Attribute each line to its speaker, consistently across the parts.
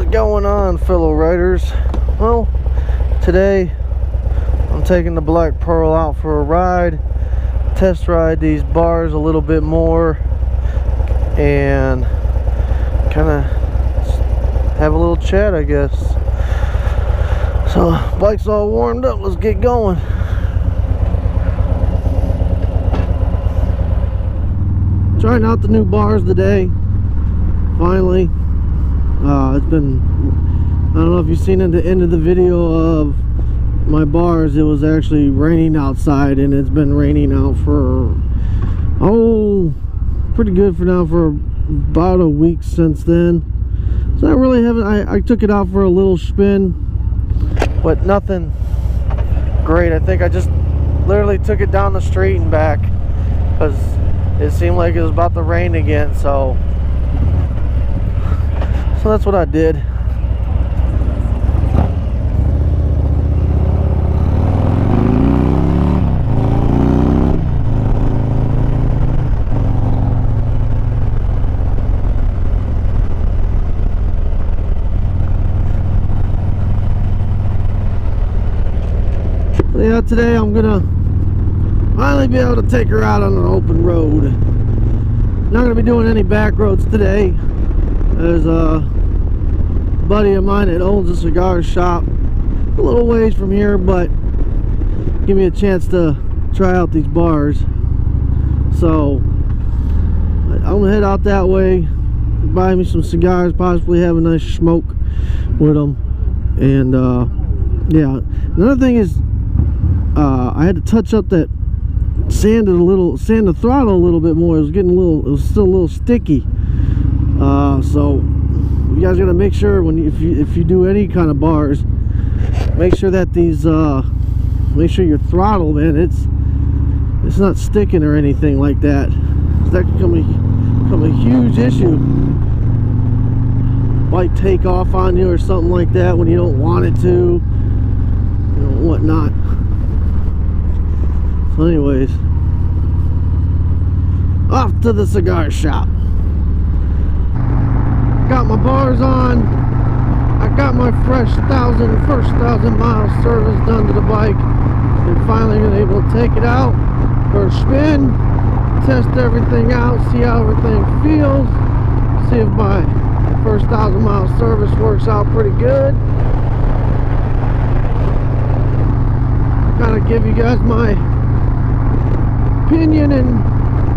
Speaker 1: What is going on, fellow riders? Well, today I'm taking the Black Pearl out for a ride, test ride these bars a little bit more, and kind of have a little chat, I guess. So, bike's all warmed up, let's get going. Trying out the new bars today, finally. It's been, I don't know if you've seen at the end of the video of my bars, it was actually raining outside, and it's been raining out for, pretty good for now, for about a week since then. So I really haven't, I took it out for a little spin, but nothing great. I think I just literally took it down the street and back because it seemed like it was about to rain again, so that's what I did. So yeah, today I'm gonna finally be able to take her out on an open road. Not gonna be doing any back roads today. There's a buddy of mine that owns a cigar shop a little ways from here, but give me a chance to try out these bars. So I'm gonna head out that way, buy me some cigars, possibly have a nice smoke with them. And yeah, another thing is I had to touch up that sand the throttle a little bit more. It was getting it was still a little sticky. So you guys gotta make sure if you do any kind of bars, make sure that these make sure your throttle, man, it's not sticking or anything like that. That could become a huge issue. Might take off on you or something like that when you don't want it to, you know, whatnot. So anyways, off to the cigar shop. Got my bars on. I got my first 1,000 mile service done to the bike, and finally been able to take it out for a spin, test everything out, see how everything feels, see if my first 1,000 mile service works out pretty good. Kind of give you guys my opinion and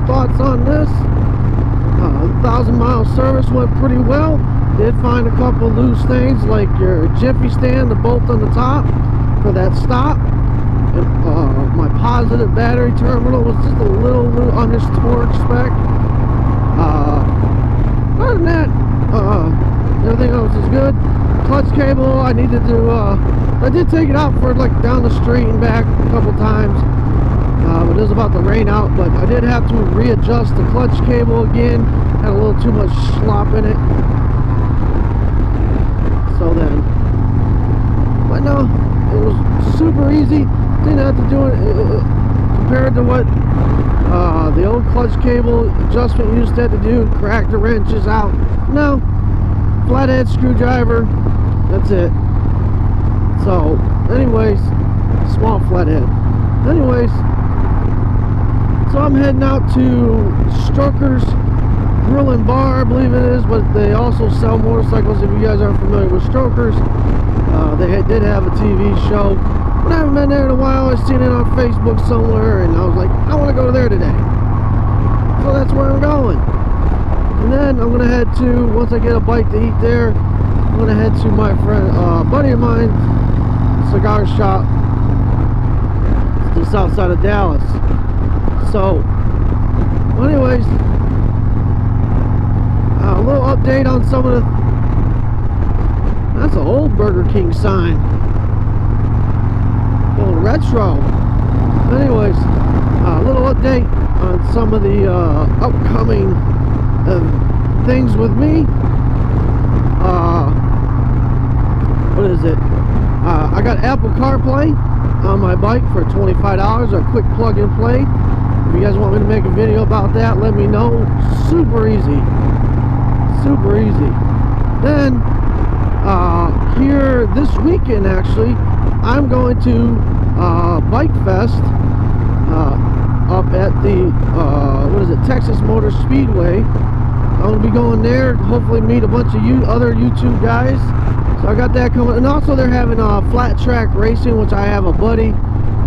Speaker 1: thoughts on this. 1,000 mile service went pretty well. Did find a couple loose things like your jiffy stand, the bolt on the top for that stop. And, my positive battery terminal was just a little under torque spec. Other than that, everything else is good. Clutch cable, I needed to, I did take it out for like down the street and back a couple times. It was about to rain out, but I did have to readjust the clutch cable again. Had a little too much slop in it. So then, but no, it was super easy. Didn't have to do it compared to what the old clutch cable adjustment used to have to do. Crack the wrenches out. No, flathead screwdriver. That's it. So, anyways, small flathead. Anyways. So I'm heading out to Stoker's Grill and Bar, I believe it is, but they also sell motorcycles. If you guys aren't familiar with Stoker's, they did have a TV show, but I haven't been there in a while. I've seen it on Facebook somewhere, and I was like, I want to go there today. So that's where I'm going. And then I'm gonna head to, once I get a bite to eat there, I'm gonna head to my friend, buddy of mine, cigar shop, just outside of Dallas. So, anyways, a little update on some of the, that's an old Burger King sign, old retro. Anyways, a little update on some of the upcoming things with me. What is it? I got Apple CarPlay on my bike for $25, a quick plug and play. If you guys want me to make a video about that, let me know. Super easy. Super easy. Then here this weekend, actually, I'm going to Bike Fest up at the what is it, Texas Motor Speedway. I'm going to be going there, hopefully meet a bunch of other YouTube guys. So I got that coming. And also they're having flat track racing, which I have a buddy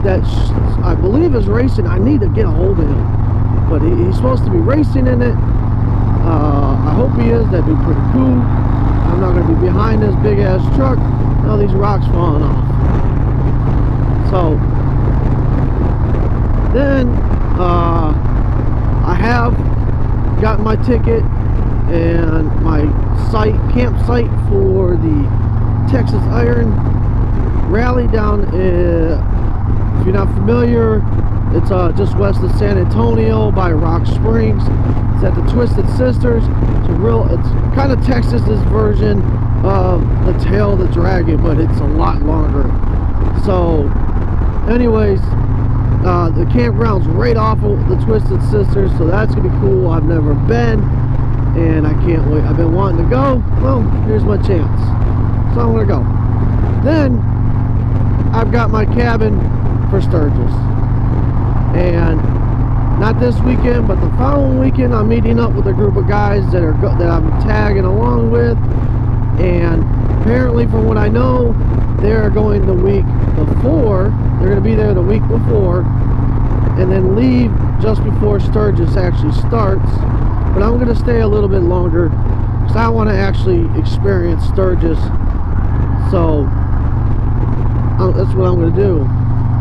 Speaker 1: that I believe is racing. I need to get a hold of him, but he's supposed to be racing in it. I hope he is. That'd be pretty cool. I'm not going to be behind this big ass truck. All these rocks falling off. So then I have got my ticket and my campsite for the Texas Iron Rally down. If you're not familiar, it's just west of San Antonio by Rock Springs. It's at the Twisted Sisters. It's kind of Texas's version of the Tail of the Dragon, but it's a lot longer. So anyways, the campground's right off of the Twisted Sisters, so that's gonna be cool. I've never been, and I can't wait. I've been wanting to go. Well, here's my chance, so I'm gonna go. Then I've got my cabin for Sturgis, and not this weekend, but the following weekend, I'm meeting up with a group of guys that I'm tagging along with, and apparently, from what I know, they're going the week before. They're going to be there the week before, and then leave just before Sturgis actually starts. But I'm going to stay a little bit longer because I want to actually experience Sturgis. So that's what I'm going to do.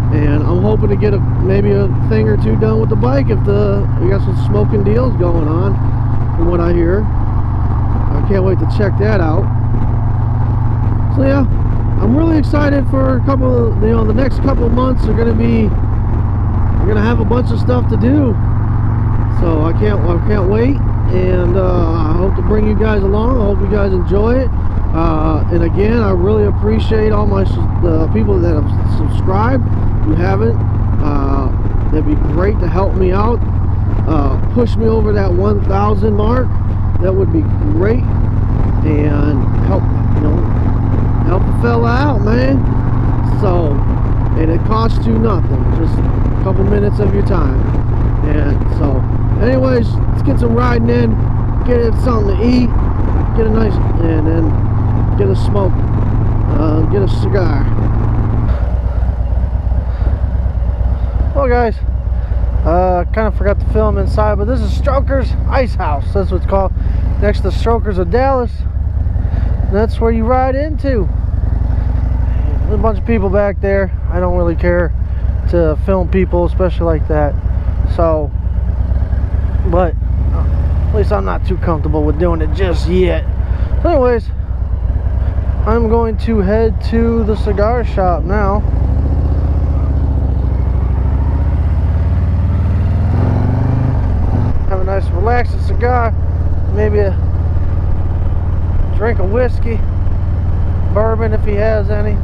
Speaker 1: And I'm hoping to get maybe a thing or two done with the bike if we got some smoking deals going on, from what I hear. I can't wait to check that out. So yeah, I'm really excited for a couple of, the next couple of months are going to be, we're going to have a bunch of stuff to do. So I can't wait, and I hope to bring you guys along. I hope you guys enjoy it. And again, I really appreciate all the people that have subscribed. If you haven't, that'd be great to help me out, push me over that 1,000 mark. That would be great, and help a fella out, man. So, and it costs you nothing, just a couple minutes of your time. And so anyways, let's get some riding in, get something to eat, get a nice, and then get a smoke, get a cigar. Well guys, kind of forgot to film inside, but this is Stroker's Ice House. That's what it's called, next to Stroker's of Dallas. And that's where you ride into. There's a bunch of people back there. I don't really care to film people, especially like that. So, but at least I'm not too comfortable with doing it just yet. So anyways, I'm going to head to the cigar shop now. Have a nice relaxing cigar, maybe a drink of whiskey, bourbon if he has any.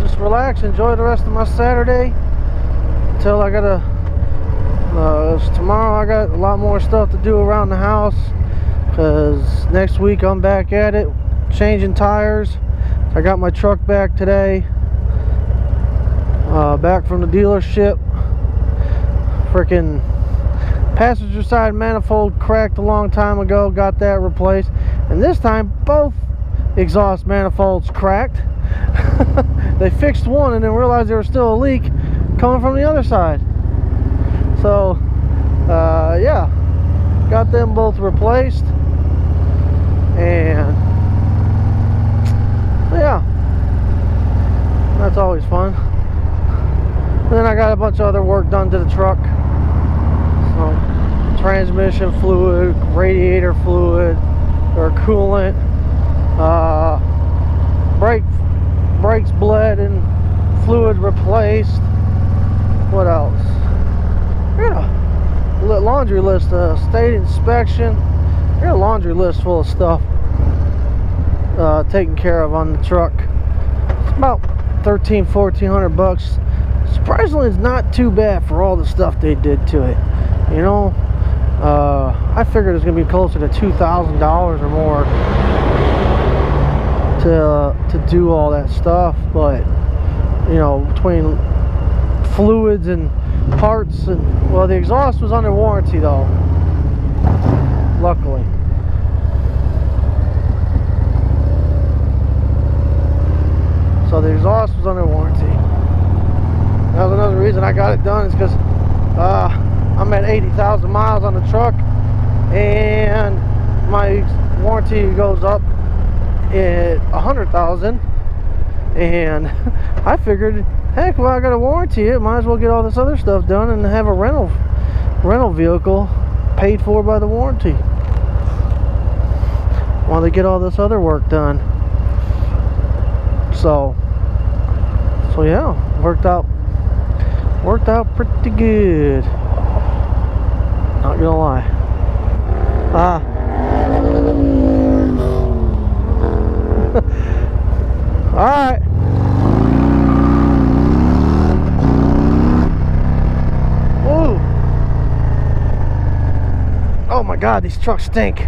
Speaker 1: Just relax, enjoy the rest of my Saturday until I gotta, tomorrow I got a lot more stuff to do around the house, because next week I'm back at it, changing tires. I got my truck back today, back from the dealership. Freaking passenger side manifold cracked a long time ago, got that replaced, and this time both exhaust manifolds cracked. They fixed one and then realized there was still a leak coming from the other side. So yeah, got them both replaced, and yeah, that's always fun. And then I got a bunch of other work done to the truck. So transmission fluid, radiator fluid or coolant, brakes bled and fluid replaced. What else? Yeah, laundry list, state inspection. I got a laundry list full of stuff taken care of on the truck. It's about $1,300-1,400 bucks. Surprisingly, it's not too bad for all the stuff they did to it. You know, I figured it's gonna be closer to $2,000 or more. to do all that stuff. But you know, between fluids and parts, and well, the exhaust was under warranty though, luckily. So the exhaust was under warranty. That was another reason I got it done, is because I'm at 80,000 miles on the truck, and my warranty goes up at 100,000. And I figured, heck, well, I got to warranty it, might as well get all this other stuff done and have a rental vehicle paid for by the warranty while they get all this other work done. So yeah, worked out pretty good, not gonna lie. All right. Ooh. Oh my God, these trucks stink.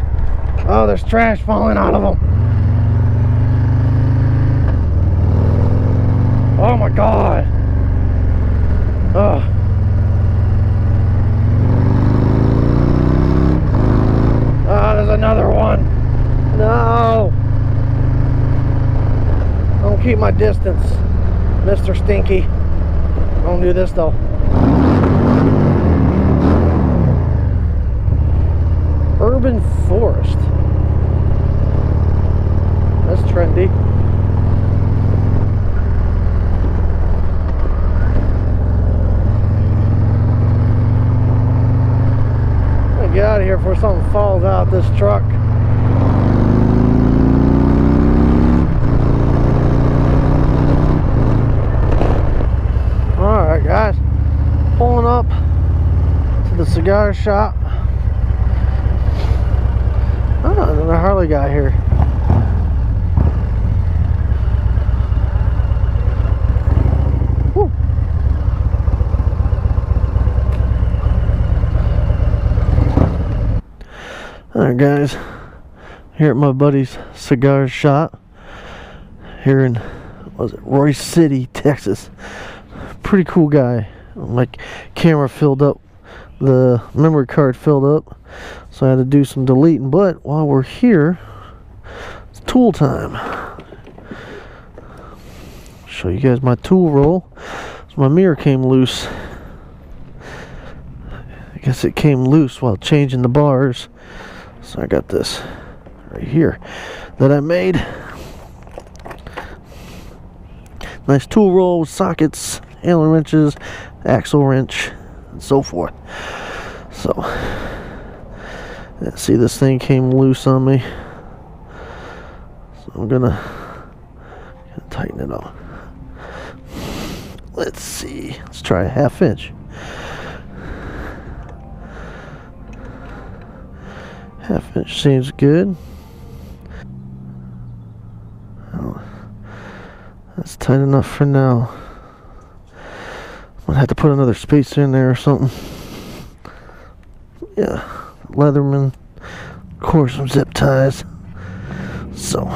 Speaker 1: Oh, there's trash falling out of them. Oh my God. Ugh. Oh, there's another one. No. Don't keep my distance, Mr. Stinky. Don't do this though. Urban forest. That's trendy. I'm gonna get out of here before something falls out this truck. Alright guys, pulling up to the cigar shop. Oh, another Harley guy here. Woo. Alright guys, here at my buddy's cigar shop here in, was it Royce City, Texas. Pretty cool guy. My camera filled up, the memory card filled up, so I had to do some deleting. But while we're here, it's tool time. Show you guys my tool roll. So my mirror came loose. I guess it came loose while changing the bars. So I got this right here that I made. Nice tool roll with sockets, Allen wrenches, axle wrench, and so forth. So, see, this thing came loose on me, so I'm gonna tighten it up. Let's see, let's try a 1/2 inch. 1/2 inch seems good. Oh, that's tight enough for now. I'll have to put another spacer in there or something. Yeah, Leatherman, of course, some zip ties. So,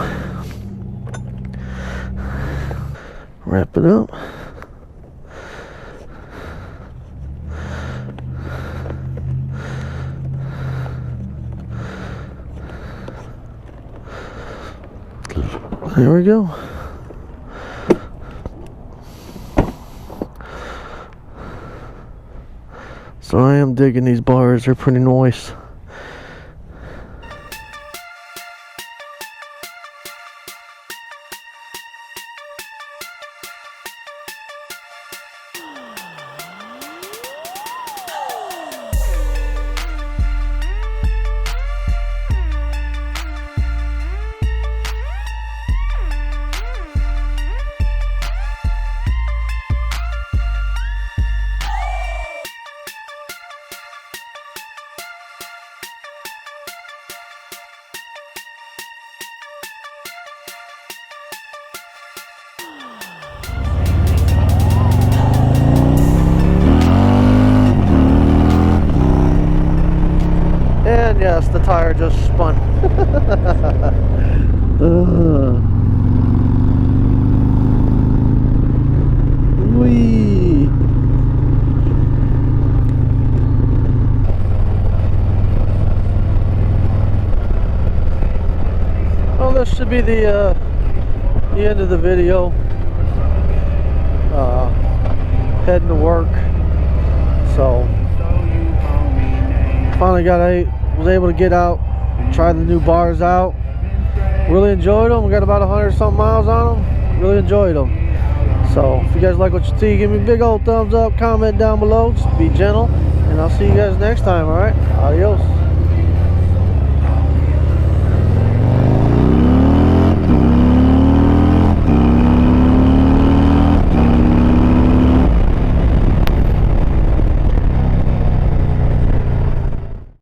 Speaker 1: wrap it up. There we go. So I am digging these bars, they're pretty nice. And yes, the tire just spun. Wee. Well, this should be the end of the video. Heading to work. So finally was able to get out, try the new bars out. Really enjoyed them. We got about 100-something miles on them. Really enjoyed them. So if you guys like what you see, give me a big old thumbs up, comment down below, just be gentle, and I'll see you guys next time. All right, adios.